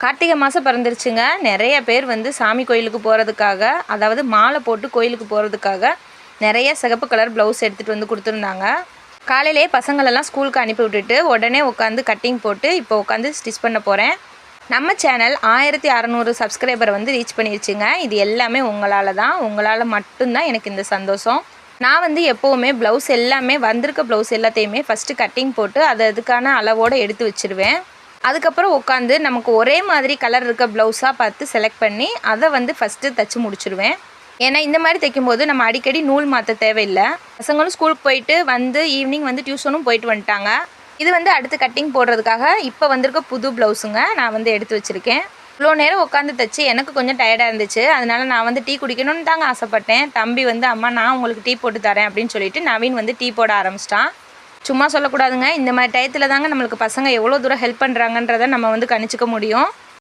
கார்த்திகை மாதம் பிறந்துருச்சுங்க. நிறைய பேர் வந்து சாமி கோயிலுக்கு போகிறதுக்காக, அதாவது மாலை போட்டு கோயிலுக்கு போகிறதுக்காக நிறைய சிகப்பு கலர் ப்ளவுஸ் எடுத்துகிட்டு வந்து கொடுத்துருந்தாங்க. காலையிலேயே பசங்களெல்லாம் ஸ்கூலுக்கு அனுப்பி விட்டுட்டு உடனே உட்காந்து கட்டிங் போட்டு இப்போ உட்காந்து ஸ்டிச் பண்ண போகிறேன். நம்ம சேனல் 1600 சப்ஸ்கிரைபரை வந்து ரீச் பண்ணிருச்சுங்க. இது எல்லாமே உங்களால் தான். உங்களால் மட்டும்தான் எனக்கு இந்த சந்தோஷம். நான் வந்து எப்போவுமே ப்ளவுஸ் எல்லாமே வந்திருக்க ப்ளவுஸ் எல்லாத்தையுமே ஃபஸ்ட்டு கட்டிங் போட்டு அதுக்கான அளவோடு எடுத்து வச்சுருவேன். அதுக்கப்புறம் உட்காந்து நமக்கு ஒரே மாதிரி கலர் இருக்க ப்ளவுஸாக பார்த்து செலக்ட் பண்ணி அதை வந்து ஃபஸ்ட்டு தைச்சி முடிச்சுடுவேன். ஏன்னா இந்த மாதிரி தைக்கும்போது நம்ம அடிக்கடி நூல் மாற்ற தேவையில்லை. பசங்களும் ஸ்கூலுக்கு போயிட்டு வந்து ஈவினிங் வந்து டியூஷனும் போயிட்டு வந்துட்டாங்க. இது வந்து அடுத்து கட்டிங் போடுறதுக்காக இப்போ வந்திருக்க புது ப்ளவுஸுங்க நான் வந்து எடுத்து வச்சுருக்கேன். இவ்வளோ நேரம் உட்காந்து தைச்சி எனக்கு கொஞ்சம் டயர்டாக இருந்துச்சு. அதனால நான் வந்து டீ குடிக்கணும்னு தாங்க ஆசைப்பட்டேன். தம்பி வந்து அம்மா நான் உங்களுக்கு டீ போட்டு தரேன் அப்படின்னு சொல்லிட்டு நவீன் வந்து டீ போட ஆரம்பிச்சிட்டான். சும்மா சொல்லக்கூடாதுங்க. இந்த மாதிரி டயத்தில் தாங்க நம்மளுக்கு பசங்க எவ்வளோ தூரம் ஹெல்ப் பண்ணுறாங்கன்றதை நம்ம வந்து கணிச்சிக்க முடியும்.